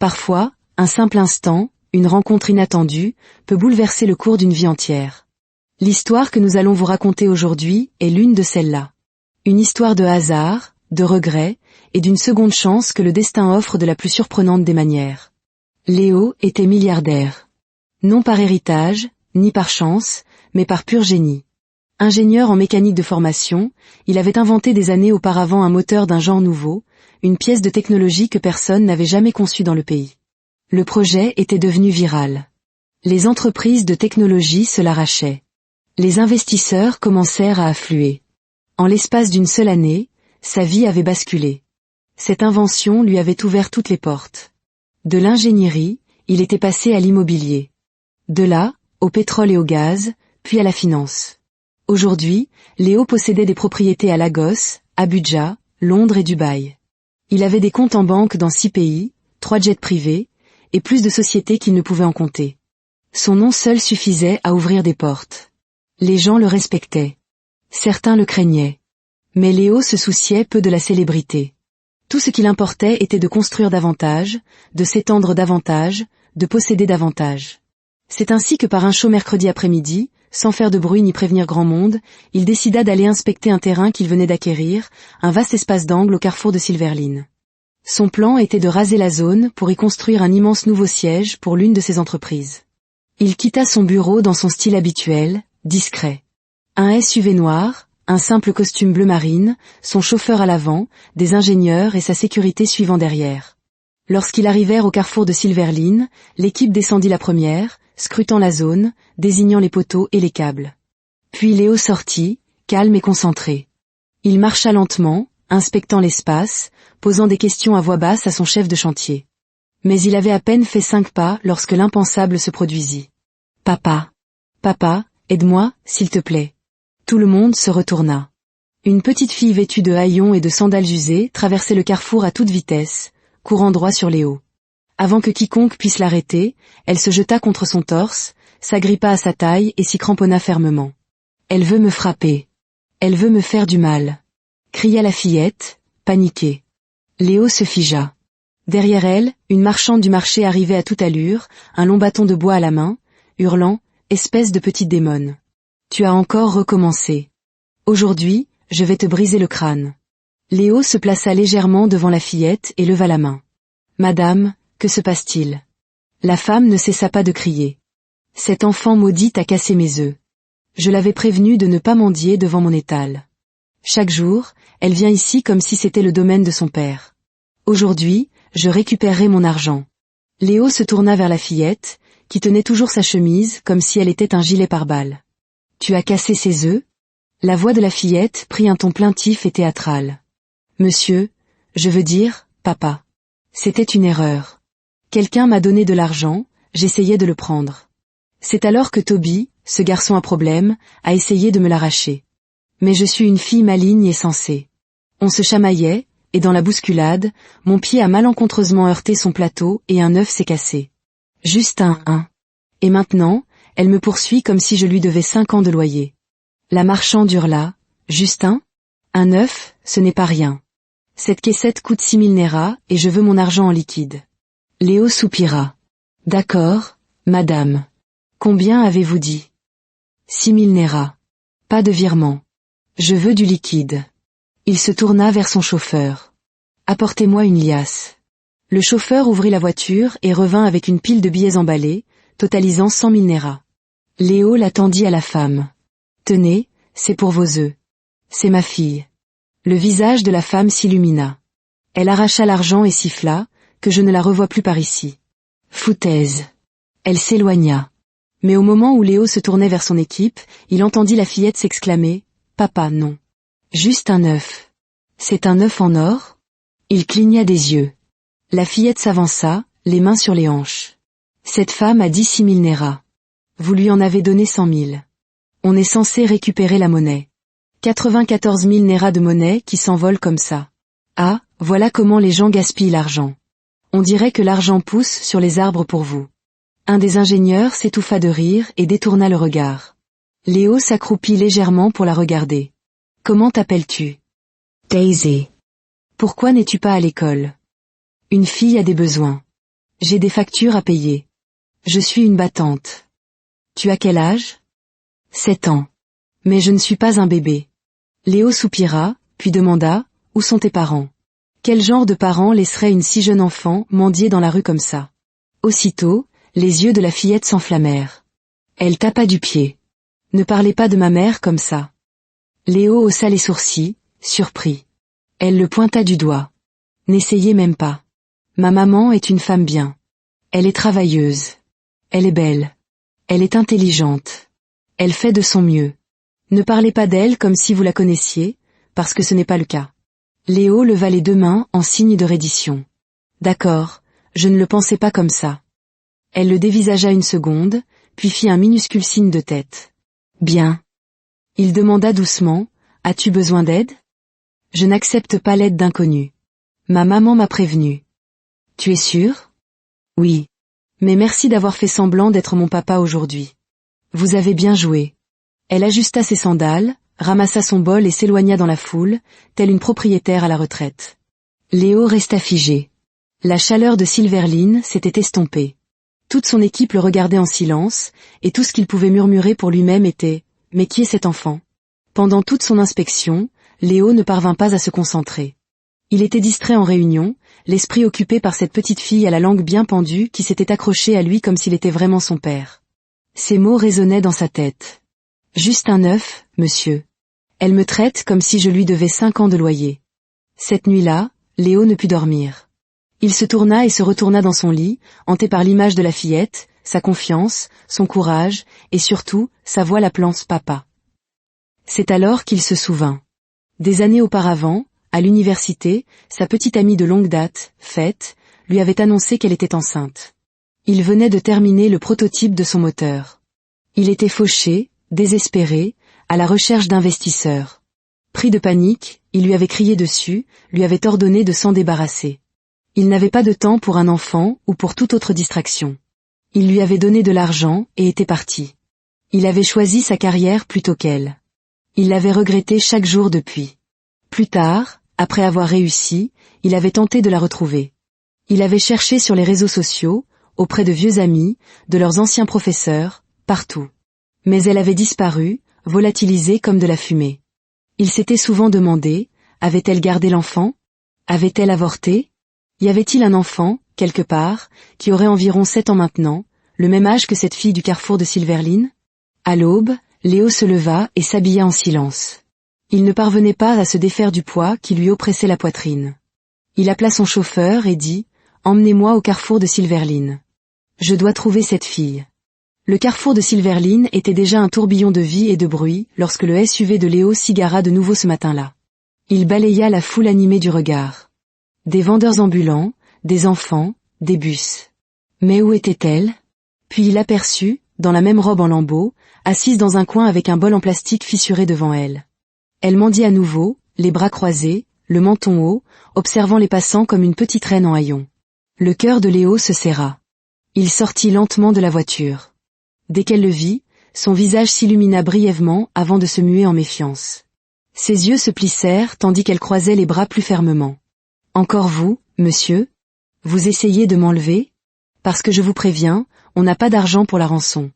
Parfois, un simple instant, une rencontre inattendue, peut bouleverser le cours d'une vie entière. L'histoire que nous allons vous raconter aujourd'hui est l'une de celles-là. Une histoire de hasard, de regret, et d'une seconde chance que le destin offre de la plus surprenante des manières. Léo était milliardaire. Non par héritage, ni par chance, mais par pur génie. Ingénieur en mécanique de formation, il avait inventé des années auparavant un moteur d'un genre nouveau, une pièce de technologie que personne n'avait jamais conçue dans le pays. Le projet était devenu viral. Les entreprises de technologie se l'arrachaient. Les investisseurs commencèrent à affluer. En l'espace d'une seule année, sa vie avait basculé. Cette invention lui avait ouvert toutes les portes. De l'ingénierie, il était passé à l'immobilier. De là, au pétrole et au gaz, puis à la finance. Aujourd'hui, Léo possédait des propriétés à Lagos, Abuja, Londres et Dubaï. Il avait des comptes en banque dans 6 pays, 3 jets privés, et plus de sociétés qu'il ne pouvait en compter. Son nom seul suffisait à ouvrir des portes. Les gens le respectaient. Certains le craignaient. Mais Léo se souciait peu de la célébrité. Tout ce qu'il importait était de construire davantage, de s'étendre davantage, de posséder davantage. C'est ainsi que par un chaud mercredi après-midi, sans faire de bruit ni prévenir grand monde, il décida d'aller inspecter un terrain qu'il venait d'acquérir, un vaste espace d'angle au carrefour de Silverline. Son plan était de raser la zone pour y construire un immense nouveau siège pour l'une de ses entreprises. Il quitta son bureau dans son style habituel, discret. Un SUV noir, un simple costume bleu marine, son chauffeur à l'avant, des ingénieurs et sa sécurité suivant derrière. Lorsqu'ils arrivèrent au carrefour de Silverline, l'équipe descendit la première, scrutant la zone, désignant les poteaux et les câbles. Puis Léo sortit, calme et concentré. Il marcha lentement, inspectant l'espace, posant des questions à voix basse à son chef de chantier. Mais il avait à peine fait 5 pas lorsque l'impensable se produisit. « Papa. Papa, aide-moi, s'il te plaît. » Tout le monde se retourna. Une petite fille vêtue de haillons et de sandales usées traversait le carrefour à toute vitesse, courant droit sur Léo. Avant que quiconque puisse l'arrêter, elle se jeta contre son torse, s'agrippa à sa taille et s'y cramponna fermement. « Elle veut me frapper. Elle veut me faire du mal. » cria la fillette, paniquée. Léo se figea. Derrière elle, une marchande du marché arrivait à toute allure, un long bâton de bois à la main, hurlant « Espèce de petite démone. Tu as encore recommencé. Aujourd'hui, je vais te briser le crâne. » Léo se plaça légèrement devant la fillette et leva la main. « Madame, que se passe-t-il » La femme ne cessa pas de crier. « Cette enfant maudite a cassé mes œufs. Je l'avais prévenue de ne pas mendier devant mon étal. Chaque jour, elle vient ici comme si c'était le domaine de son père. Aujourd'hui, je récupérerai mon argent. » Léo se tourna vers la fillette, qui tenait toujours sa chemise comme si elle était un gilet pare-balles. « Tu as cassé ses œufs » La voix de la fillette prit un ton plaintif et théâtral. « Monsieur, je veux dire, papa. C'était une erreur. Quelqu'un m'a donné de l'argent, j'essayais de le prendre. C'est alors que Toby, ce garçon à problème, a essayé de me l'arracher. Mais je suis une fille maligne et sensée. On se chamaillait, et dans la bousculade, mon pied a malencontreusement heurté son plateau et un œuf s'est cassé. Juste un. Et maintenant, elle me poursuit comme si je lui devais 5 ans de loyer. » La marchande hurla. « Justin ? Un œuf, ce n'est pas rien. Cette caissette coûte 6 000 Naira et je veux mon argent en liquide. » Léo soupira. « D'accord, madame. Combien avez-vous dit ? 6 000 Naira. Pas de virement. Je veux du liquide. » Il se tourna vers son chauffeur. « Apportez-moi une liasse. » Le chauffeur ouvrit la voiture et revint avec une pile de billets emballés, totalisant 100 000 Naira. Léo la tendit à la femme. « Tenez, c'est pour vos œufs. C'est ma fille. » Le visage de la femme s'illumina. Elle arracha l'argent et siffla, « Que je ne la revoie plus par ici. » Foutaise. Elle s'éloigna. Mais au moment où Léo se tournait vers son équipe, il entendit la fillette s'exclamer, « Papa, non. Juste un œuf. C'est un œuf en or ?» Il cligna des yeux. La fillette s'avança, les mains sur les hanches. « Cette femme a dit 6 000 Naira. Vous lui en avez donné 100 000. On est censé récupérer la monnaie. 94 000 Naira de monnaie qui s'envolent comme ça. Ah, voilà comment les gens gaspillent l'argent. On dirait que l'argent pousse sur les arbres pour vous. » Un des ingénieurs s'étouffa de rire et détourna le regard. Léo s'accroupit légèrement pour la regarder. « Comment t'appelles-tu ? » « Daisy. »« Pourquoi n'es-tu pas à l'école ? Une fille a des besoins. J'ai des factures à payer. Je suis une battante. Tu as quel âge? 7 ans. Mais je ne suis pas un bébé. Léo soupira, puis demanda, où sont tes parents? Quel genre de parents laisserait une si jeune enfant mendier dans la rue comme ça? Aussitôt, les yeux de la fillette s'enflammèrent. Elle tapa du pied. Ne parlez pas de ma mère comme ça. Léo haussa les sourcils, surpris. Elle le pointa du doigt. N'essayez même pas. Ma maman est une femme bien. Elle est travailleuse. Elle est belle. Elle est intelligente. Elle fait de son mieux. Ne parlez pas d'elle comme si vous la connaissiez, parce que ce n'est pas le cas. Léo leva les 2 mains en signe de reddition. D'accord, je ne le pensais pas comme ça. Elle le dévisagea une seconde, puis fit un minuscule signe de tête. Bien. Il demanda doucement, as-tu besoin d'aide? Je n'accepte pas l'aide d'inconnus. Ma maman m'a prévenu. Tu es sûr? Oui. Mais merci d'avoir fait semblant d'être mon papa aujourd'hui. Vous avez bien joué. Elle ajusta ses sandales, ramassa son bol et s'éloigna dans la foule, telle une propriétaire à la retraite. Léo resta figé. La chaleur de Silverline s'était estompée. Toute son équipe le regardait en silence, et tout ce qu'il pouvait murmurer pour lui-même était « Mais qui est cet enfant ?» Pendant toute son inspection, Léo ne parvint pas à se concentrer. Il était distrait en réunion, l'esprit occupé par cette petite fille à la langue bien pendue qui s'était accrochée à lui comme s'il était vraiment son père. Ces mots résonnaient dans sa tête. « Juste un œuf, monsieur. Elle me traite comme si je lui devais 5 ans de loyer. » Cette nuit-là, Léo ne put dormir. Il se tourna et se retourna dans son lit, hanté par l'image de la fillette, sa confiance, son courage, et surtout, sa voix l'appelant « papa ». C'est alors qu'il se souvint. Des années auparavant, à l'université, sa petite amie de longue date, Faith, lui avait annoncé qu'elle était enceinte. Il venait de terminer le prototype de son moteur. Il était fauché, désespéré, à la recherche d'investisseurs. Pris de panique, il lui avait crié dessus, lui avait ordonné de s'en débarrasser. Il n'avait pas de temps pour un enfant ou pour toute autre distraction. Il lui avait donné de l'argent et était parti. Il avait choisi sa carrière plutôt qu'elle. Il l'avait regretté chaque jour depuis. Plus tard, après avoir réussi, il avait tenté de la retrouver. Il avait cherché sur les réseaux sociaux, auprès de vieux amis, de leurs anciens professeurs, partout. Mais elle avait disparu, volatilisée comme de la fumée. Il s'était souvent demandé, avait-elle gardé l'enfant? Avait-elle avorté? Y avait-il un enfant, quelque part, qui aurait environ 7 ans maintenant, le même âge que cette fille du carrefour de Silverline? À l'aube, Léo se leva et s'habilla en silence. Il ne parvenait pas à se défaire du poids qui lui oppressait la poitrine. Il appela son chauffeur et dit « Emmenez-moi au carrefour de Silverline. Je dois trouver cette fille. » Le carrefour de Silverline était déjà un tourbillon de vie et de bruit lorsque le SUV de Léo s'égara de nouveau ce matin-là. Il balaya la foule animée du regard. Des vendeurs ambulants, des enfants, des bus. Mais où était-elle? Puis il aperçut, dans la même robe en lambeaux, assise dans un coin avec un bol en plastique fissuré devant elle. Elle mendiait à nouveau, les bras croisés, le menton haut, observant les passants comme une petite reine en haillons. Le cœur de Léo se serra. Il sortit lentement de la voiture. Dès qu'elle le vit, son visage s'illumina brièvement avant de se muer en méfiance. Ses yeux se plissèrent tandis qu'elle croisait les bras plus fermement. « Encore vous, monsieur? Vous essayez de m'enlever? Parce que je vous préviens, on n'a pas d'argent pour la rançon.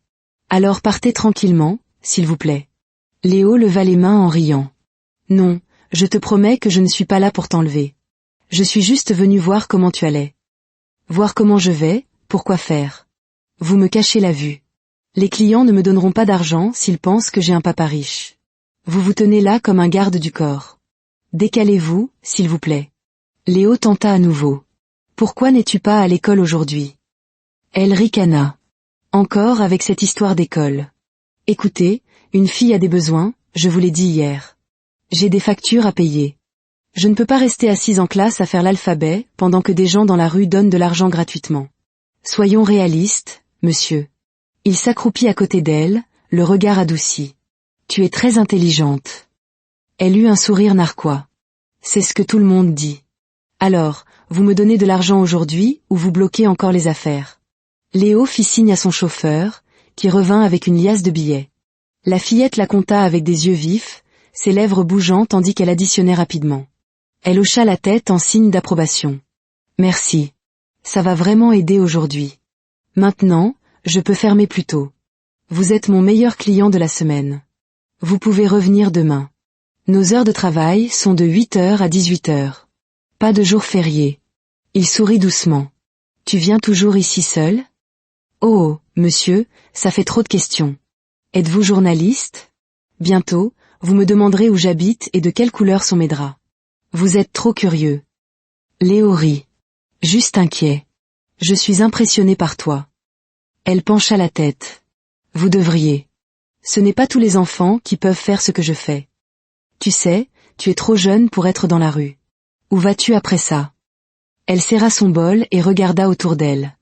Alors partez tranquillement, s'il vous plaît. » Léo leva les mains en riant. « Non, je te promets que je ne suis pas là pour t'enlever. Je suis juste venu voir comment tu allais. Voir comment je vais, pourquoi faire. Vous me cachez la vue. Les clients ne me donneront pas d'argent s'ils pensent que j'ai un papa riche. Vous vous tenez là comme un garde du corps. Décalez-vous, s'il vous plaît. » Léo tenta à nouveau. « Pourquoi n'es-tu pas à l'école aujourd'hui ?» Elle ricana. Encore avec cette histoire d'école. « Écoutez, une fille a des besoins, je vous l'ai dit hier. J'ai des factures à payer. Je ne peux pas rester assise en classe à faire l'alphabet pendant que des gens dans la rue donnent de l'argent gratuitement. Soyons réalistes, monsieur. » Il s'accroupit à côté d'elle, le regard adouci. « Tu es très intelligente. » Elle eut un sourire narquois. « C'est ce que tout le monde dit. Alors, vous me donnez de l'argent aujourd'hui ou vous bloquez encore les affaires. » Léo fit signe à son chauffeur, qui revint avec une liasse de billets. La fillette la compta avec des yeux vifs, ses lèvres bougeant tandis qu'elle additionnait rapidement. Elle hocha la tête en signe d'approbation. « Merci. Ça va vraiment aider aujourd'hui. Maintenant, je peux fermer plus tôt. Vous êtes mon meilleur client de la semaine. Vous pouvez revenir demain. Nos heures de travail sont de 8h à 18h. Pas de jour férié. Il sourit doucement. Tu viens toujours ici seul? Oh, monsieur, ça fait trop de questions. Êtes-vous journaliste? Bientôt, vous me demanderez où j'habite et de quelle couleur sont mes draps. Vous êtes trop curieux. Léo rit. Juste inquiet. Je suis impressionné par toi. Elle pencha la tête. Vous devriez. Ce n'est pas tous les enfants qui peuvent faire ce que je fais. Tu sais, tu es trop jeune pour être dans la rue. Où vas-tu après ça? Elle serra son bol et regarda autour d'elle.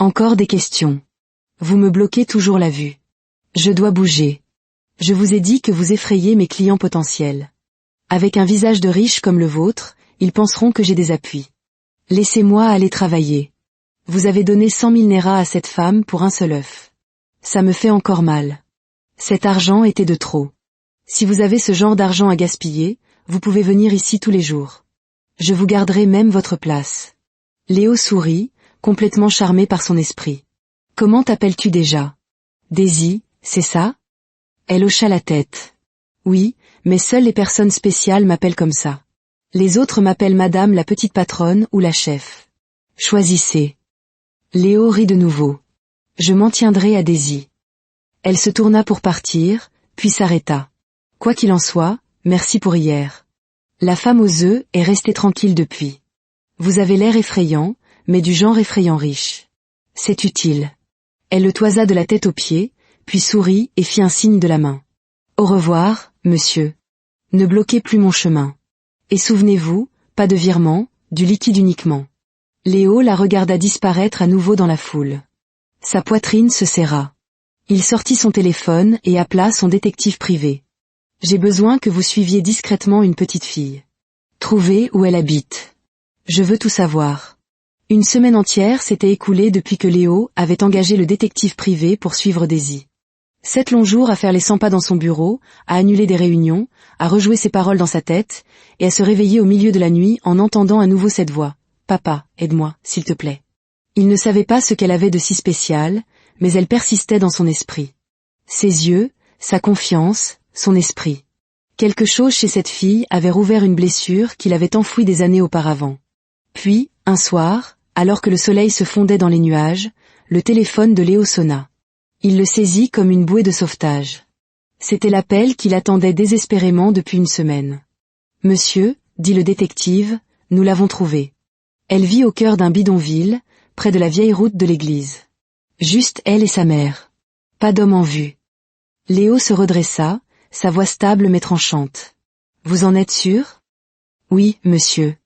Encore des questions. Vous me bloquez toujours la vue. Je dois bouger. Je vous ai dit que vous effrayez mes clients potentiels. Avec un visage de riche comme le vôtre, ils penseront que j'ai des appuis. Laissez-moi aller travailler. Vous avez donné 100 000 Nera à cette femme pour un seul œuf. Ça me fait encore mal. Cet argent était de trop. Si vous avez ce genre d'argent à gaspiller, vous pouvez venir ici tous les jours. Je vous garderai même votre place. Léo sourit, complètement charmé par son esprit. Comment t'appelles-tu déjà? Daisy, c'est ça? Elle hocha la tête. Oui, mais seules les personnes spéciales m'appellent comme ça. Les autres m'appellent Madame la petite patronne ou la chef. Choisissez. Léo rit de nouveau. Je m'en tiendrai à Daisy. Elle se tourna pour partir, puis s'arrêta. Quoi qu'il en soit, merci pour hier. La femme aux œufs est restée tranquille depuis. Vous avez l'air effrayant, mais du genre effrayant riche. C'est utile. Elle le toisa de la tête aux pieds, puis sourit et fit un signe de la main. Au revoir, monsieur. Ne bloquez plus mon chemin. Et souvenez-vous, pas de virement, du liquide uniquement. Léo la regarda disparaître à nouveau dans la foule. Sa poitrine se serra. Il sortit son téléphone et appela son détective privé. J'ai besoin que vous suiviez discrètement une petite fille. Trouvez où elle habite. Je veux tout savoir. Une semaine entière s'était écoulée depuis que Léo avait engagé le détective privé pour suivre Daisy. 7 longs jours à faire les 100 pas dans son bureau, à annuler des réunions, à rejouer ses paroles dans sa tête, et à se réveiller au milieu de la nuit en entendant à nouveau cette voix. Papa, aide-moi, s'il te plaît. Il ne savait pas ce qu'elle avait de si spécial, mais elle persistait dans son esprit. Ses yeux, sa confiance, son esprit. Quelque chose chez cette fille avait rouvert une blessure qu'il avait enfouie des années auparavant. Puis, un soir, alors que le soleil se fondait dans les nuages, le téléphone de Léo sonna. Il le saisit comme une bouée de sauvetage. C'était l'appel qu'il attendait désespérément depuis une semaine. « Monsieur, dit le détective, nous l'avons trouvée. Elle vit au cœur d'un bidonville, près de la vieille route de l'église. Juste elle et sa mère. Pas d'homme en vue. » Léo se redressa, sa voix stable mais tranchante. « Vous en êtes sûr? »« Oui, monsieur.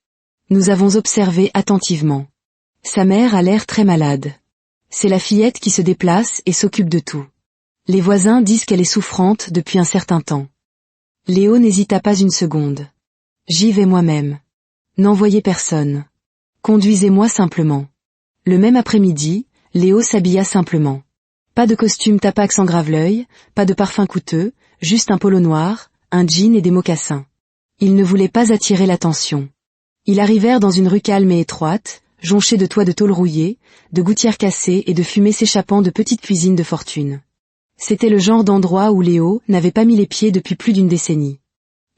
Nous avons observé attentivement. Sa mère a l'air très malade. C'est la fillette qui se déplace et s'occupe de tout. Les voisins disent qu'elle est souffrante depuis un certain temps. » Léo n'hésita pas une seconde. « J'y vais moi-même. N'envoyez personne. Conduisez-moi simplement. » Le même après-midi, Léo s'habilla simplement. Pas de costume tapax en grave-l'œil, pas de parfum coûteux, juste un polo noir, un jean et des mocassins. Il ne voulait pas attirer l'attention. Ils arrivèrent dans une rue calme et étroite, jonchée de toits de tôle rouillée, de gouttières cassées et de fumée s'échappant de petites cuisines de fortune. C'était le genre d'endroit où Léo n'avait pas mis les pieds depuis plus d'une décennie.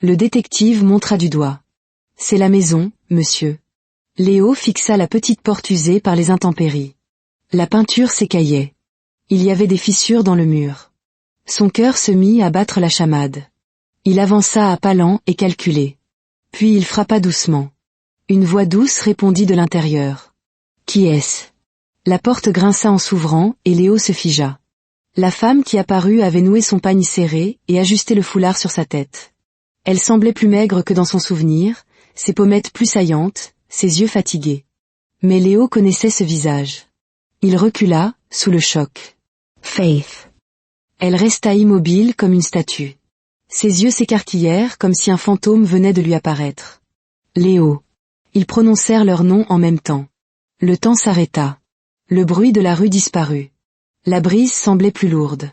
Le détective montra du doigt. « C'est la maison, monsieur. » Léo fixa la petite porte usée par les intempéries. La peinture s'écaillait. Il y avait des fissures dans le mur. Son cœur se mit à battre la chamade. Il avança à pas lents et calculés. Puis il frappa doucement. Une voix douce répondit de l'intérieur. « Qui est-ce » La porte grinça en s'ouvrant et Léo se figea. La femme qui apparut avait noué son pagne serré et ajusté le foulard sur sa tête. Elle semblait plus maigre que dans son souvenir, ses pommettes plus saillantes, ses yeux fatigués. Mais Léo connaissait ce visage. Il recula, sous le choc. « Faith !» Elle resta immobile comme une statue. Ses yeux s'écarquillèrent comme si un fantôme venait de lui apparaître. « Léo !» Ils prononcèrent leur nom en même temps. Le temps s'arrêta. Le bruit de la rue disparut. La brise semblait plus lourde.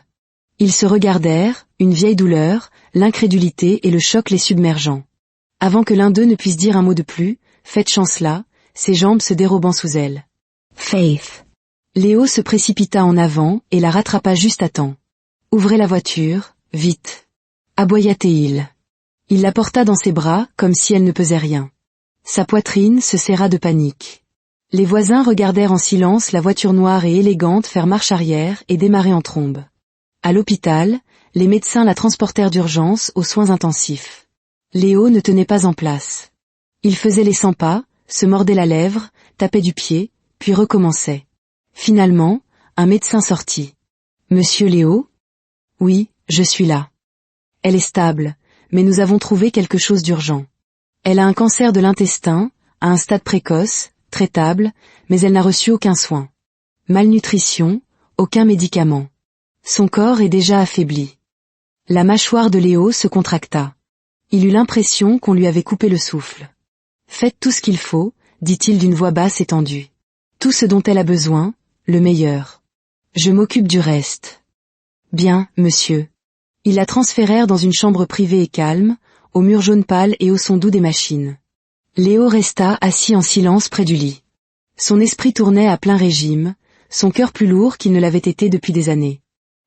Ils se regardèrent, une vieille douleur, l'incrédulité et le choc les submergeant. Avant que l'un d'eux ne puisse dire un mot de plus, faites chance là, ses jambes se dérobant sous elle. Faith. Léo se précipita en avant et la rattrapa juste à temps. Ouvrez la voiture, vite. Aboya Théil. Il la porta dans ses bras comme si elle ne pesait rien. Sa poitrine se serra de panique. Les voisins regardèrent en silence la voiture noire et élégante faire marche arrière et démarrer en trombe. À l'hôpital, les médecins la transportèrent d'urgence aux soins intensifs. Léo ne tenait pas en place. Il faisait les 100 pas, se mordait la lèvre, tapait du pied, puis recommençait. Finalement, un médecin sortit. « Monsieur Léo ? » ?»« Oui, je suis là. »« Elle est stable, mais nous avons trouvé quelque chose d'urgent. Elle a un cancer de l'intestin, à un stade précoce, traitable, mais elle n'a reçu aucun soin. Malnutrition, aucun médicament. Son corps est déjà affaibli. » La mâchoire de Léo se contracta. Il eut l'impression qu'on lui avait coupé le souffle. « Faites tout ce qu'il faut, dit-il d'une voix basse et tendue. Tout ce dont elle a besoin, le meilleur. Je m'occupe du reste. Bien, monsieur. Ils la transférèrent dans une chambre privée et calme, aux murs jaune pâle et au son doux des machines. Léo resta assis en silence près du lit. Son esprit tournait à plein régime, son cœur plus lourd qu'il ne l'avait été depuis des années.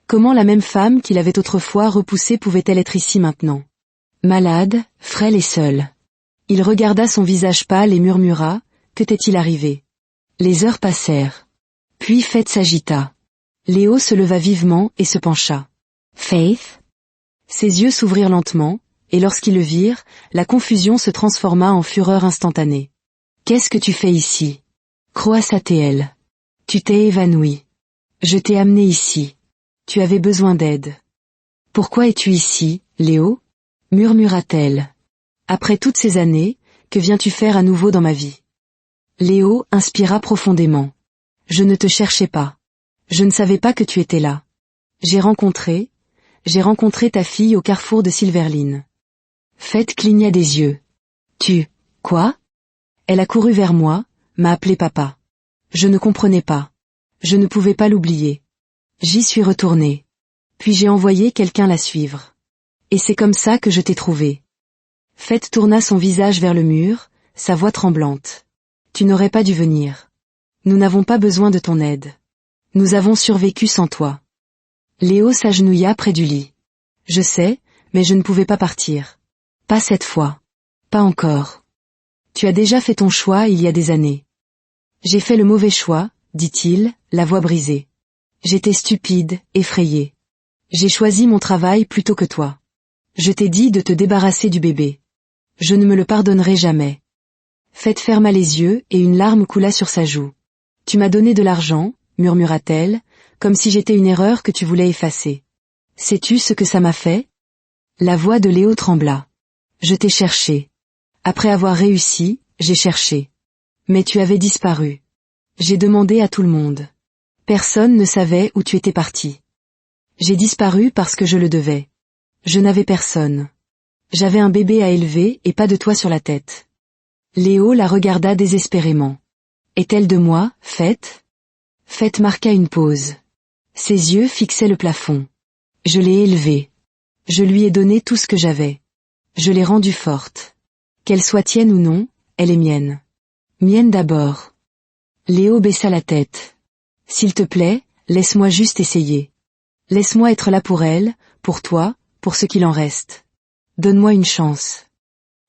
Comment la même femme qu'il avait autrefois repoussée pouvait-elle être ici maintenant? Malade, frêle et seule. Il regarda son visage pâle et murmura, que t'est-il arrivé? Les heures passèrent. Puis Faith s'agita. Léo se leva vivement et se pencha. Faith? Ses yeux s'ouvrirent lentement, et lorsqu'ils le virent, la confusion se transforma en fureur instantanée. Qu'est-ce que tu fais ici? Croassa-t-elle. Tu t'es évanouie. Je t'ai amené ici. Tu avais besoin d'aide. Pourquoi es-tu ici, Léo? Murmura-t-elle. Après toutes ces années, que viens-tu faire à nouveau dans ma vie? Léo inspira profondément. Je ne te cherchais pas. Je ne savais pas que tu étais là. J'ai rencontré ta fille au carrefour de Silverline. Faith cligna des yeux. Quoi? Elle a couru vers moi, m'a appelé papa. Je ne comprenais pas. Je ne pouvais pas l'oublier. J'y suis retourné. Puis j'ai envoyé quelqu'un la suivre. Et c'est comme ça que je t'ai trouvé. Faith tourna son visage vers le mur, sa voix tremblante. Tu n'aurais pas dû venir. Nous n'avons pas besoin de ton aide. Nous avons survécu sans toi. Léo s'agenouilla près du lit. Je sais, mais je ne pouvais pas partir. Pas cette fois. Pas encore. Tu as déjà fait ton choix il y a des années. J'ai fait le mauvais choix, dit-il, la voix brisée. J'étais stupide, effrayée. J'ai choisi mon travail plutôt que toi. Je t'ai dit de te débarrasser du bébé. Je ne me le pardonnerai jamais. Faith ferma les yeux et une larme coula sur sa joue. Tu m'as donné de l'argent, murmura-t-elle, comme si j'étais une erreur que tu voulais effacer. Sais-tu ce que ça m'a fait? La voix de Léo trembla. Je t'ai cherché. Après avoir réussi, j'ai cherché. Mais tu avais disparu. J'ai demandé à tout le monde. Personne ne savait où tu étais parti. J'ai disparu parce que je le devais. Je n'avais personne. J'avais un bébé à élever et pas de toit sur la tête. Léo la regarda désespérément. Est-elle de moi, Faith? Faith marqua une pause. Ses yeux fixaient le plafond. Je l'ai élevée. Je lui ai donné tout ce que j'avais. Je l'ai rendue forte. Qu'elle soit tienne ou non, elle est mienne. Mienne d'abord. Léo baissa la tête. S'il te plaît, laisse-moi juste essayer. Laisse-moi être là pour elle, pour toi, pour ce qu'il en reste. Donne-moi une chance.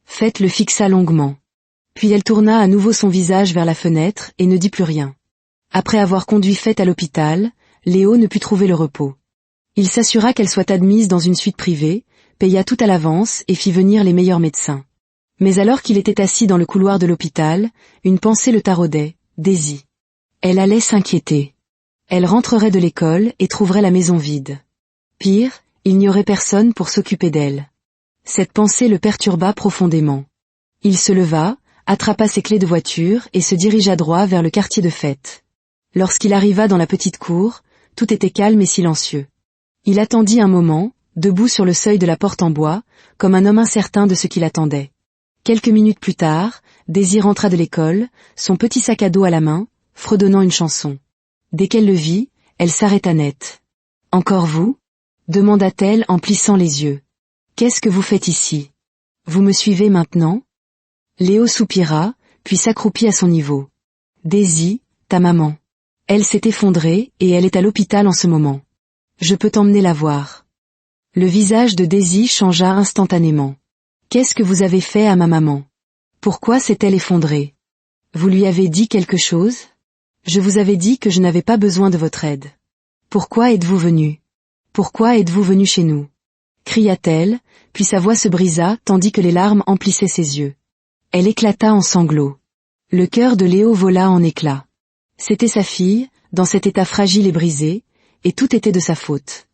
Faith le fixa longuement. Puis elle tourna à nouveau son visage vers la fenêtre et ne dit plus rien. Après avoir conduit Faith à l'hôpital, Léo ne put trouver le repos. Il s'assura qu'elle soit admise dans une suite privée, paya tout à l'avance et fit venir les meilleurs médecins. Mais alors qu'il était assis dans le couloir de l'hôpital, une pensée le taraudait, Daisy. Elle allait s'inquiéter. Elle rentrerait de l'école et trouverait la maison vide. Pire, il n'y aurait personne pour s'occuper d'elle. Cette pensée le perturba profondément. Il se leva, attrapa ses clés de voiture et se dirigea droit vers le quartier de Faith. Lorsqu'il arriva dans la petite cour, tout était calme et silencieux. Il attendit un moment, debout sur le seuil de la porte en bois, comme un homme incertain de ce qu'il attendait. Quelques minutes plus tard, Daisy rentra de l'école, son petit sac à dos à la main, fredonnant une chanson. Dès qu'elle le vit, elle s'arrêta net. « Encore vous ?» demanda-t-elle en plissant les yeux. « Qu'est-ce que vous faites ici? Vous me suivez maintenant ?» Léo soupira, puis s'accroupit à son niveau. « Daisy, Ta maman. Elle s'est effondrée, et elle est à l'hôpital en ce moment. Je peux t'emmener la voir. Le visage de Daisy changea instantanément. Qu'est-ce que vous avez fait à ma maman? Pourquoi s'est-elle effondrée? Vous lui avez dit quelque chose? Je vous avais dit que je n'avais pas besoin de votre aide. Pourquoi êtes-vous venu? Pourquoi êtes-vous venu chez nous? Cria-t-elle, puis sa voix se brisa tandis que les larmes emplissaient ses yeux. Elle éclata en sanglots. Le cœur de Léo vola en éclats. C'était sa fille, dans cet état fragile et brisé, et tout était de sa faute.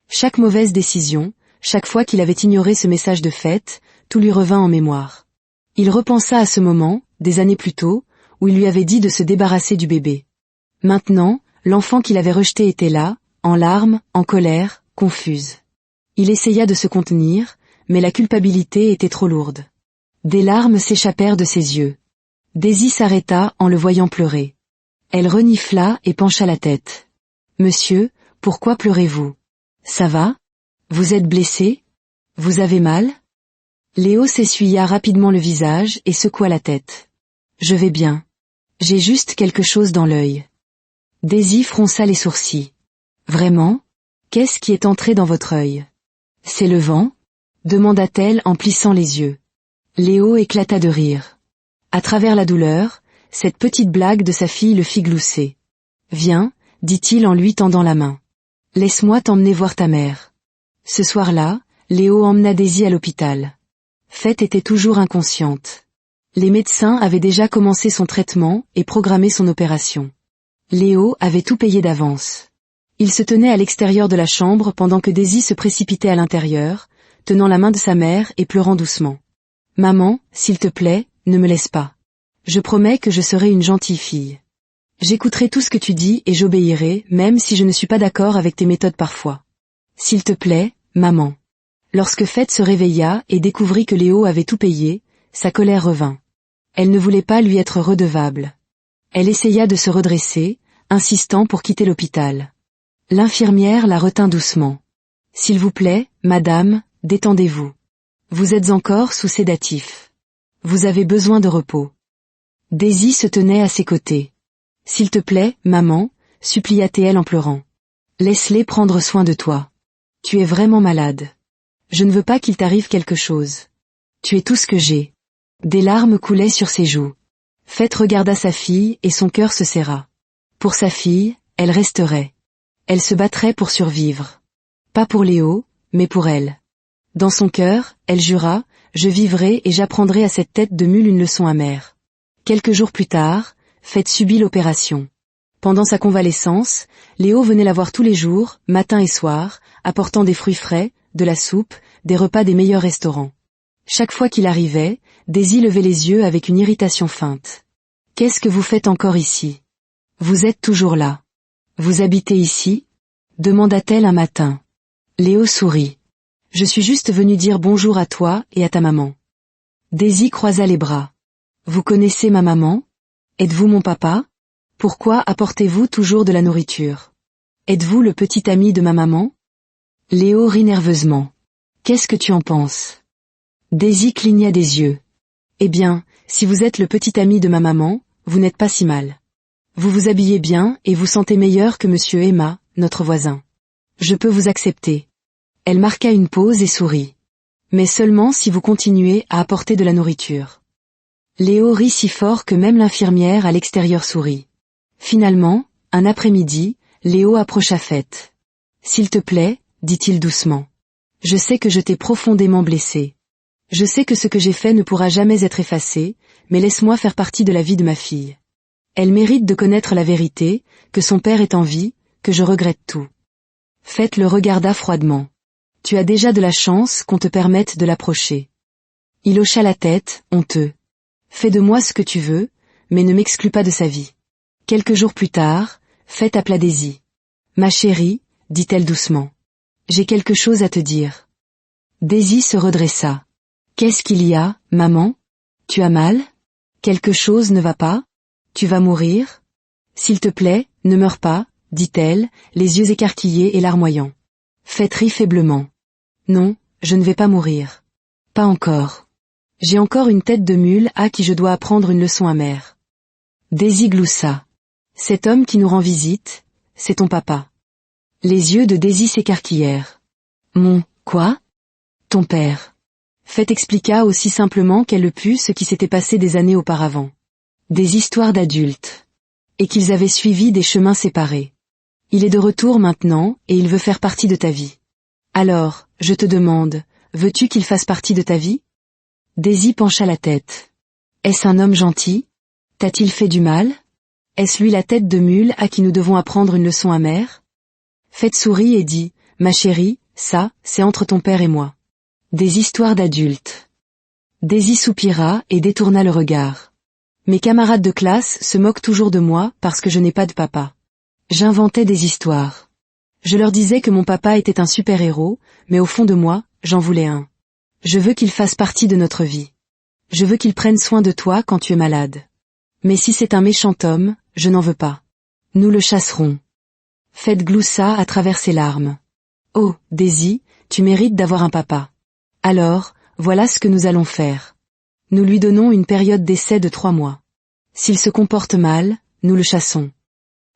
Chaque mauvaise décision, chaque fois qu'il avait ignoré ce message de fête, tout lui revint en mémoire. Il repensa à ce moment, des années plus tôt, où il lui avait dit de se débarrasser du bébé. Maintenant, l'enfant qu'il avait rejeté était là, en larmes, en colère, confuse. Il essaya de se contenir, mais la culpabilité était trop lourde. Des larmes s'échappèrent de ses yeux. Daisy s'arrêta en le voyant pleurer. Elle renifla et pencha la tête. « Monsieur, pourquoi pleurez-vous? Ça va? Vous êtes blessé? Vous avez mal ?» Léo s'essuya rapidement le visage et secoua la tête. « Je vais bien. J'ai juste quelque chose dans l'œil. » Daisy fronça les sourcils. « Vraiment? Qu'est-ce qui est entré dans votre œil? C'est le vent? » demanda-t-elle en plissant les yeux. Léo éclata de rire. À travers la douleur, cette petite blague de sa fille le fit glousser. « Viens, dit-il en lui tendant la main. Laisse-moi t'emmener voir ta mère. » Ce soir-là, Léo emmena Daisy à l'hôpital. Faith était toujours inconsciente. Les médecins avaient déjà commencé son traitement et programmé son opération. Léo avait tout payé d'avance. Il se tenait à l'extérieur de la chambre pendant que Daisy se précipitait à l'intérieur, tenant la main de sa mère et pleurant doucement. « Maman, s'il te plaît, ne me laisse pas. Je promets que je serai une gentille fille. J'écouterai tout ce que tu dis et j'obéirai, même si je ne suis pas d'accord avec tes méthodes parfois. S'il te plaît, maman. » Lorsque Faith se réveilla et découvrit que Léo avait tout payé, sa colère revint. Elle ne voulait pas lui être redevable. Elle essaya de se redresser, insistant pour quitter l'hôpital. L'infirmière la retint doucement. « S'il vous plaît, madame, détendez-vous. Vous êtes encore sous sédatif. Vous avez besoin de repos. » Daisy se tenait à ses côtés. « S'il te plaît, maman, supplia-t-elle en pleurant. Laisse-les prendre soin de toi. Tu es vraiment malade. Je ne veux pas qu'il t'arrive quelque chose. Tu es tout ce que j'ai. » Des larmes coulaient sur ses joues. Faith regarda sa fille et son cœur se serra. Pour sa fille, elle resterait. Elle se battrait pour survivre. Pas pour Léo, mais pour elle. Dans son cœur, elle jura, « Je vivrai et j'apprendrai à cette tête de mule une leçon amère. » Quelques jours plus tard, Faith subit l'opération. Pendant sa convalescence, Léo venait la voir tous les jours, matin et soir, apportant des fruits frais, de la soupe, des repas des meilleurs restaurants. Chaque fois qu'il arrivait, Daisy levait les yeux avec une irritation feinte. « Qu'est-ce que vous faites encore ici? Vous êtes toujours là. Vous habitez ici ?» demanda-t-elle un matin. Léo sourit. « Je suis juste venu dire bonjour à toi et à ta maman. » Daisy croisa les bras. « Vous connaissez ma maman? Êtes-vous mon papa? Pourquoi apportez-vous toujours de la nourriture? Êtes-vous le petit ami de ma maman? » Léo rit nerveusement. « Qu'est-ce que tu en penses? » Daisy cligna des yeux. « Eh bien, si vous êtes le petit ami de ma maman, vous n'êtes pas si mal. Vous vous habillez bien et vous sentez meilleur que monsieur Emma, notre voisin. Je peux vous accepter. » Elle marqua une pause et sourit. « Mais seulement si vous continuez à apporter de la nourriture. » Léo rit si fort que même l'infirmière à l'extérieur sourit. Finalement, un après-midi, Léo approcha Faith. « S'il te plaît, dit-il doucement. Je sais que je t'ai profondément blessé. Je sais que ce que j'ai fait ne pourra jamais être effacé, mais laisse-moi faire partie de la vie de ma fille. Elle mérite de connaître la vérité, que son père est en vie, que je regrette tout. » Faith le regarda froidement. « Tu as déjà de la chance qu'on te permette de l'approcher. » Il hocha la tête, honteux. « Fais de moi ce que tu veux, mais ne m'exclus pas de sa vie. » Quelques jours plus tard, Faith appela Daisy. « Ma chérie, dit-elle doucement. J'ai quelque chose à te dire. » Daisy se redressa. « Qu'est-ce qu'il y a, maman? Tu as mal? Quelque chose ne va pas? Tu vas mourir? S'il te plaît, ne meurs pas, dit-elle, les yeux écarquillés et larmoyants. Faith rit faiblement. « Non, je ne vais pas mourir. Pas encore. J'ai encore une tête de mule à qui je dois apprendre une leçon amère. » Daisy gloussa. Cet homme qui nous rend visite, c'est ton papa. Les yeux de Daisy s'écarquillèrent. Quoi? Ton père. Faith expliqua aussi simplement qu'elle le put ce qui s'était passé des années auparavant. Des histoires d'adultes. Et qu'ils avaient suivi des chemins séparés. Il est de retour maintenant, et il veut faire partie de ta vie. Alors, je te demande, veux-tu qu'il fasse partie de ta vie? Daisy pencha la tête. Est-ce un homme gentil? T'a-t-il fait du mal? Est-ce lui la tête de mule à qui nous devons apprendre une leçon amère? Faith sourit et dit, ma chérie, ça, c'est entre ton père et moi. Des histoires d'adultes. Daisy soupira et détourna le regard. Mes camarades de classe se moquent toujours de moi parce que je n'ai pas de papa. J'inventais des histoires. Je leur disais que mon papa était un super-héros, mais au fond de moi, j'en voulais un. Je veux qu'il fasse partie de notre vie. Je veux qu'il prenne soin de toi quand tu es malade. Mais si c'est un méchant homme, je n'en veux pas. Nous le chasserons. Faith gloussa à travers ses larmes. Oh, Daisy, tu mérites d'avoir un papa. Alors, voilà ce que nous allons faire. Nous lui donnons une période d'essai de 3 mois. S'il se comporte mal, nous le chassons.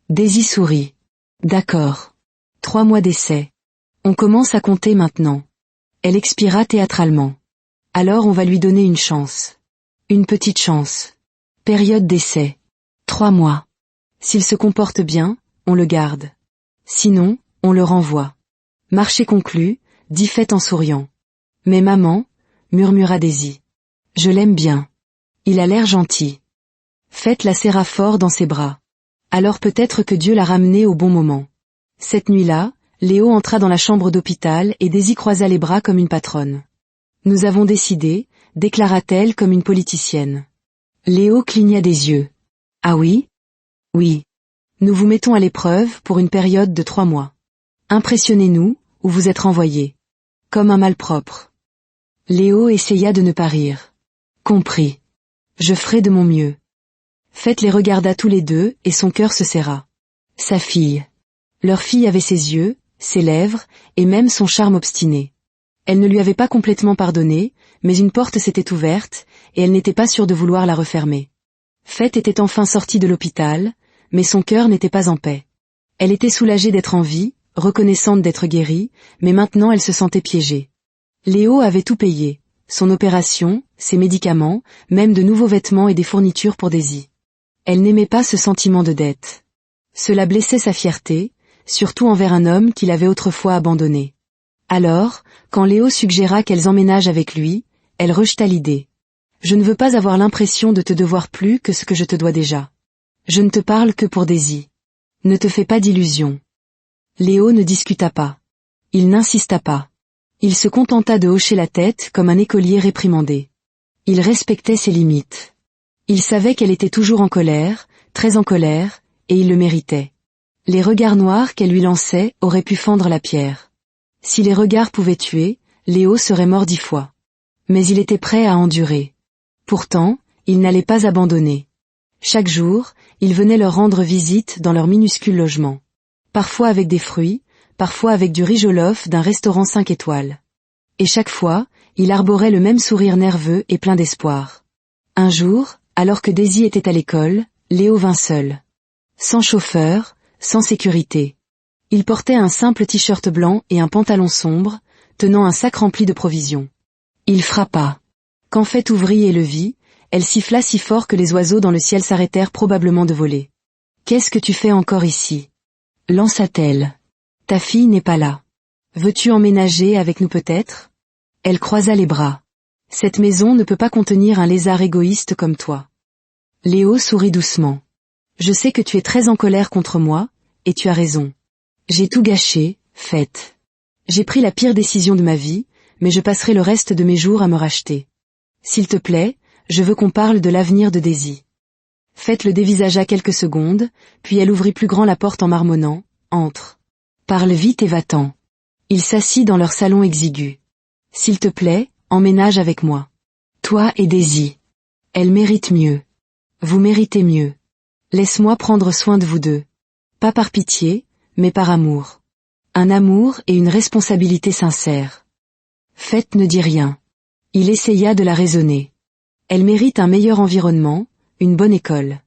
Daisy sourit. D'accord. 3 mois d'essai. On commence à compter maintenant. Elle expira théâtralement. Alors on va lui donner une chance. Une petite chance. Période d'essai. 3 mois. S'il se comporte bien, on le garde. Sinon, on le renvoie. Marché conclu, dit Faith en souriant. Mais maman, murmura Daisy. Je l'aime bien. Il a l'air gentil. Faith la serra fort dans ses bras. Alors peut-être que Dieu l'a ramené au bon moment. Cette nuit-là, Léo entra dans la chambre d'hôpital et Daisy croisa les bras comme une patronne. Nous avons décidé, déclara-t-elle comme une politicienne. Léo cligna des yeux. Ah oui? Oui. Nous vous mettons à l'épreuve pour une période de 3 mois. Impressionnez-nous, ou vous êtes renvoyés. Comme un malpropre. Léo essaya de ne pas rire. Compris. Je ferai de mon mieux. Faith les regarda tous les deux et son cœur se serra. Sa fille. Leur fille avait ses yeux, ses lèvres, et même son charme obstiné. Elle ne lui avait pas complètement pardonné, mais une porte s'était ouverte, et elle n'était pas sûre de vouloir la refermer. Faith était enfin sortie de l'hôpital, mais son cœur n'était pas en paix. Elle était soulagée d'être en vie, reconnaissante d'être guérie, mais maintenant elle se sentait piégée. Léo avait tout payé, son opération, ses médicaments, même de nouveaux vêtements et des fournitures pour Daisy. Elle n'aimait pas ce sentiment de dette. Cela blessait sa fierté, surtout envers un homme qu'il avait autrefois abandonné. Alors, quand Léo suggéra qu'elles emménagent avec lui, elle rejeta l'idée. Je ne veux pas avoir l'impression de te devoir plus que ce que je te dois déjà. Je ne te parle que pour Daisy. Ne te fais pas d'illusions. Léo ne discuta pas. Il n'insista pas. Il se contenta de hocher la tête comme un écolier réprimandé. Il respectait ses limites. Il savait qu'elle était toujours en colère, très en colère, et il le méritait. Les regards noirs qu'elle lui lançait auraient pu fendre la pierre. Si les regards pouvaient tuer, Léo serait mort 10 fois. Mais il était prêt à endurer. Pourtant, il n'allait pas abandonner. Chaque jour, il venait leur rendre visite dans leur minuscule logement. Parfois avec des fruits, parfois avec du riz jollof d'un restaurant 5 étoiles. Et chaque fois, il arborait le même sourire nerveux et plein d'espoir. Un jour, alors que Daisy était à l'école, Léo vint seul. Sans chauffeur, sans sécurité. Il portait un simple t-shirt blanc et un pantalon sombre, tenant un sac rempli de provisions. Il frappa. Quand Faith ouvrit et le vit, elle siffla si fort que les oiseaux dans le ciel s'arrêtèrent probablement de voler. « Qu'est-ce que tu fais encore ici » lança-t-elle. « Ta fille n'est pas là. Veux-tu emménager avec nous peut-être » Elle croisa les bras. « Cette maison ne peut pas contenir un lézard égoïste comme toi. » Léo sourit doucement. « Je sais que tu es très en colère contre moi, et tu as raison. J'ai tout gâché, Faith. J'ai pris la pire décision de ma vie, mais je passerai le reste de mes jours à me racheter. S'il te plaît, je veux qu'on parle de l'avenir de Daisy. » Faith le dévisagea quelques secondes, puis elle ouvrit plus grand la porte en marmonnant, « Entre. Parle vite et va-t'en. » Il s'assit dans leur salon exigu. « S'il te plaît, emménage avec moi. Toi et Daisy. Elle mérite mieux. Vous méritez mieux. Laisse-moi prendre soin de vous deux. Pas par pitié, mais par amour. Un amour et une responsabilité sincère. » Faith ne dit rien. Il essaya de la raisonner. Elle mérite un meilleur environnement, une bonne école.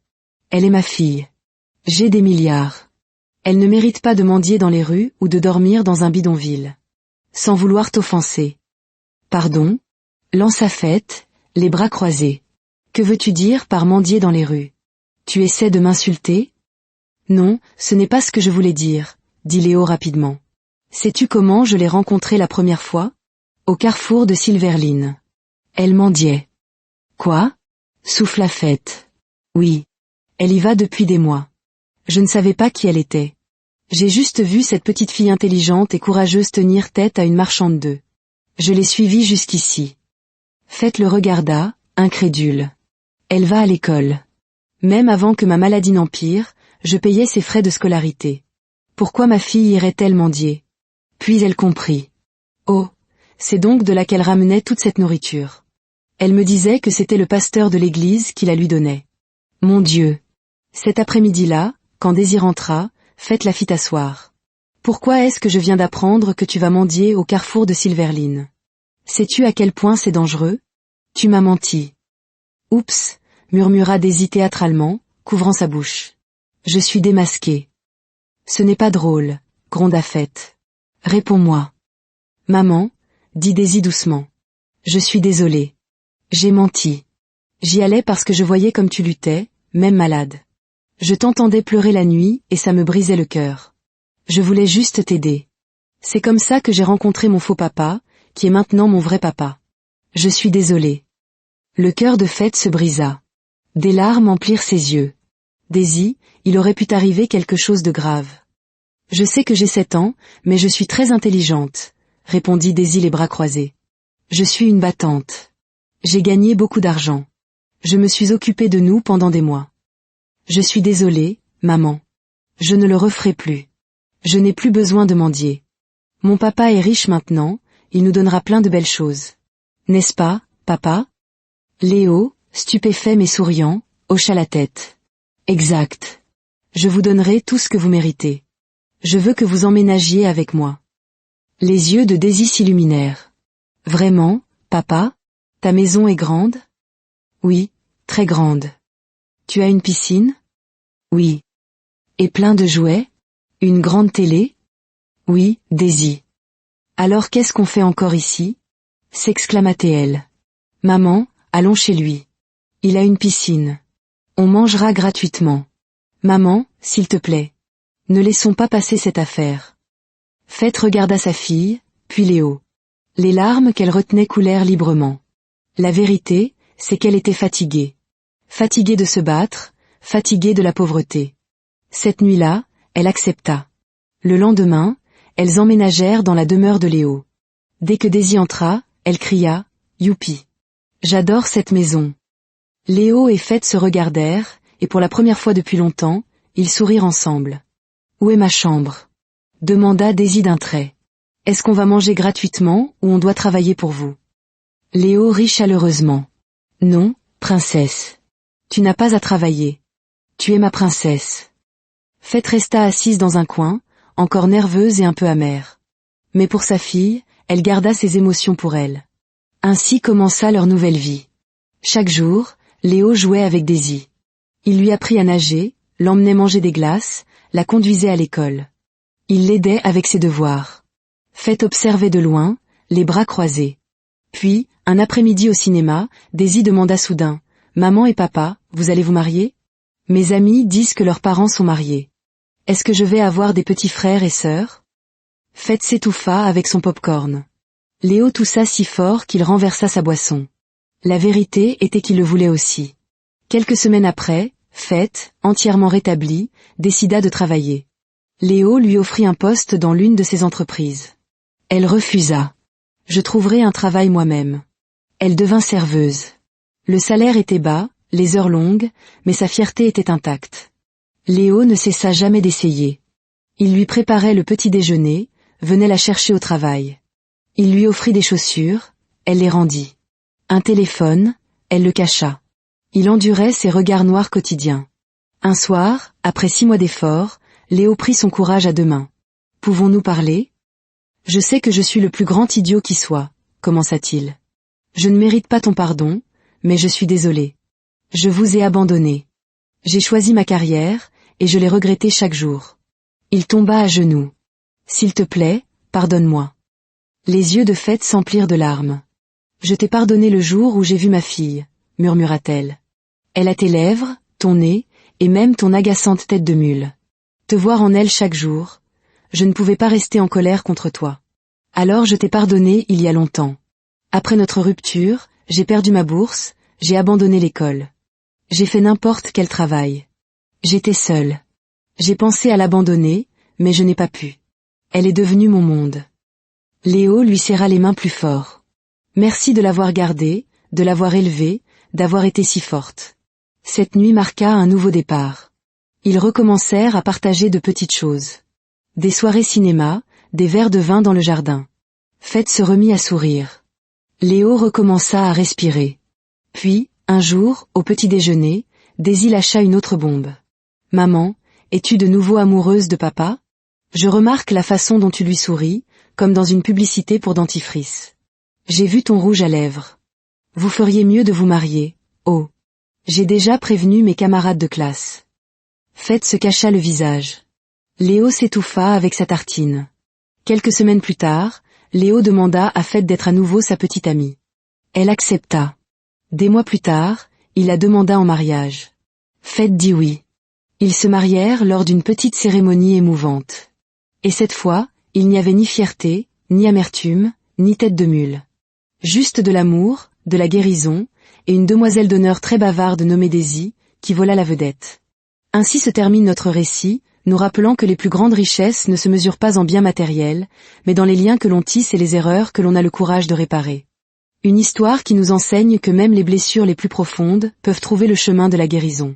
Elle est ma fille. J'ai des milliards. Elle ne mérite pas de mendier dans les rues ou de dormir dans un bidonville. Sans vouloir t'offenser. Pardon? Lance à fête, les bras croisés. Que veux-tu dire par mendier dans les rues? Tu essaies de m'insulter? Non, ce n'est pas ce que je voulais dire, dit Léo rapidement. Sais-tu comment je l'ai rencontrée la première fois? Au carrefour de Silverline. Elle mendiait. Quoi? Souffla Fête. Oui. Elle y va depuis des mois. Je ne savais pas qui elle était. J'ai juste vu cette petite fille intelligente et courageuse tenir tête à une marchande d'œufs. Je l'ai suivie jusqu'ici. Fête le regarda, incrédule. Elle va à l'école. Même avant que ma maladie n'empire, je payais ses frais de scolarité. Pourquoi ma fille irait-elle mendier? Puis elle comprit. Oh, c'est donc de là qu'elle ramenait toute cette nourriture. Elle me disait que c'était le pasteur de l'église qui la lui donnait. Mon Dieu! Cet après-midi-là, quand Daisy rentra, Fête la fit asseoir. Pourquoi est-ce que je viens d'apprendre que tu vas mendier au carrefour de Silverline? Sais-tu à quel point c'est dangereux? Tu m'as menti. Oups, murmura Daisy théâtralement, couvrant sa bouche. Je suis démasquée. Ce n'est pas drôle, gronda Fête. Réponds-moi. Maman, dit Daisy doucement. Je suis désolée. J'ai menti. J'y allais parce que je voyais comme tu luttais, même malade. Je t'entendais pleurer la nuit et ça me brisait le cœur. Je voulais juste t'aider. C'est comme ça que j'ai rencontré mon faux papa, qui est maintenant mon vrai papa. Je suis désolée. Le cœur de Fête se brisa. Des larmes emplirent ses yeux. Daisy, il aurait pu t'arriver quelque chose de grave. Je sais que j'ai 7 ans, mais je suis très intelligente, répondit Daisy les bras croisés. Je suis une battante. J'ai gagné beaucoup d'argent. Je me suis occupée de nous pendant des mois. Je suis désolée, maman. Je ne le referai plus. Je n'ai plus besoin de mendier. Mon papa est riche maintenant, il nous donnera plein de belles choses. N'est-ce pas, papa? Léo, stupéfait mais souriant, hocha la tête. Exact. Je vous donnerai tout ce que vous méritez. Je veux que vous emménagiez avec moi. Les yeux de Daisy s'illuminèrent. Vraiment, papa? Ta maison est grande? Oui, très grande. Tu as une piscine? Oui. Et plein de jouets? Une grande télé? Oui, Daisy. Alors qu'est-ce qu'on fait encore ici? S'exclama-t-elle. Maman, allons chez lui. Il a une piscine. On mangera gratuitement. Maman, s'il te plaît. Ne laissons pas passer cette affaire. Fête regarda sa fille, puis Léo. Les larmes qu'elle retenait coulèrent librement. La vérité, c'est qu'elle était fatiguée. Fatiguée de se battre, fatiguée de la pauvreté. Cette nuit-là, elle accepta. Le lendemain, elles emménagèrent dans la demeure de Léo. Dès que Daisy entra, elle cria « Youpi !» J'adore cette maison. Léo et Fête se regardèrent, et pour la première fois depuis longtemps, ils sourirent ensemble. Où est ma chambre? Demanda Daisy d'un trait. Est-ce qu'on va manger gratuitement ou on doit travailler pour vous? Léo rit chaleureusement. Non, princesse. Tu n'as pas à travailler. Tu es ma princesse. Fête resta assise dans un coin, encore nerveuse et un peu amère. Mais pour sa fille, elle garda ses émotions pour elle. Ainsi commença leur nouvelle vie. Chaque jour, Léo jouait avec Daisy. Il lui apprit à nager, l'emmenait manger des glaces, la conduisait à l'école. Il l'aidait avec ses devoirs. Fête observait de loin, les bras croisés. Puis, un après-midi au cinéma, Daisy demanda soudain « Maman et papa, vous allez vous marier? Mes amis disent que leurs parents sont mariés. Est-ce que je vais avoir des petits frères et sœurs? » Fête s'étouffa avec son pop-corn. Léo toussa si fort qu'il renversa sa boisson. La vérité était qu'il le voulait aussi. Quelques semaines après, Fête, entièrement rétablie, décida de travailler. Léo lui offrit un poste dans l'une de ses entreprises. Elle refusa. « Je trouverai un travail moi-même. » Elle devint serveuse. Le salaire était bas, les heures longues, mais sa fierté était intacte. Léo ne cessa jamais d'essayer. Il lui préparait le petit déjeuner, venait la chercher au travail. Il lui offrit des chaussures, elle les rendit. Un téléphone, elle le cacha. Il endurait ses regards noirs quotidiens. Un soir, après 6 mois d'efforts, Léo prit son courage à 2 mains. « Pouvons-nous parler? Je sais que je suis le plus grand idiot qui soit, commença-t-il. Je ne mérite pas ton pardon, mais je suis désolé. Je vous ai abandonné. J'ai choisi ma carrière, et je l'ai regretté chaque jour. Il tomba à genoux. S'il te plaît, pardonne-moi. Les yeux de Faith s'emplirent de larmes. Je t'ai pardonné le jour où j'ai vu ma fille, murmura-t-elle. Elle a tes lèvres, ton nez, et même ton agaçante tête de mule. Te voir en elle chaque jour, je ne pouvais pas rester en colère contre toi. Alors je t'ai pardonné il y a longtemps. Après notre rupture, j'ai perdu ma bourse, j'ai abandonné l'école. J'ai fait n'importe quel travail. J'étais seule. J'ai pensé à l'abandonner, mais je n'ai pas pu. Elle est devenue mon monde. Léo lui serra les mains plus fort. Merci de l'avoir gardée, de l'avoir élevée, d'avoir été si forte. Cette nuit marqua un nouveau départ. Ils recommencèrent à partager de petites choses. Des soirées cinéma, des verres de vin dans le jardin. Faith se remit à sourire. Léo recommença à respirer. Puis, un jour, au petit déjeuner, Daisy lâcha une autre bombe. « Maman, es-tu de nouveau amoureuse de papa ? Je remarque la façon dont tu lui souris, comme dans une publicité pour dentifrice. J'ai vu ton rouge à lèvres. Vous feriez mieux de vous marier, oh. J'ai déjà prévenu mes camarades de classe. » Faith se cacha le visage. Léo s'étouffa avec sa tartine. Quelques semaines plus tard, Léo demanda à Faith d'être à nouveau sa petite amie. Elle accepta. Des mois plus tard, il la demanda en mariage. Faith dit oui. Ils se marièrent lors d'une petite cérémonie émouvante. Et cette fois, il n'y avait ni fierté, ni amertume, ni tête de mule. Juste de l'amour, de la guérison, et une demoiselle d'honneur très bavarde nommée Daisy, qui vola la vedette. Ainsi se termine notre récit, nous rappelant que les plus grandes richesses ne se mesurent pas en biens matériels, mais dans les liens que l'on tisse et les erreurs que l'on a le courage de réparer. Une histoire qui nous enseigne que même les blessures les plus profondes peuvent trouver le chemin de la guérison.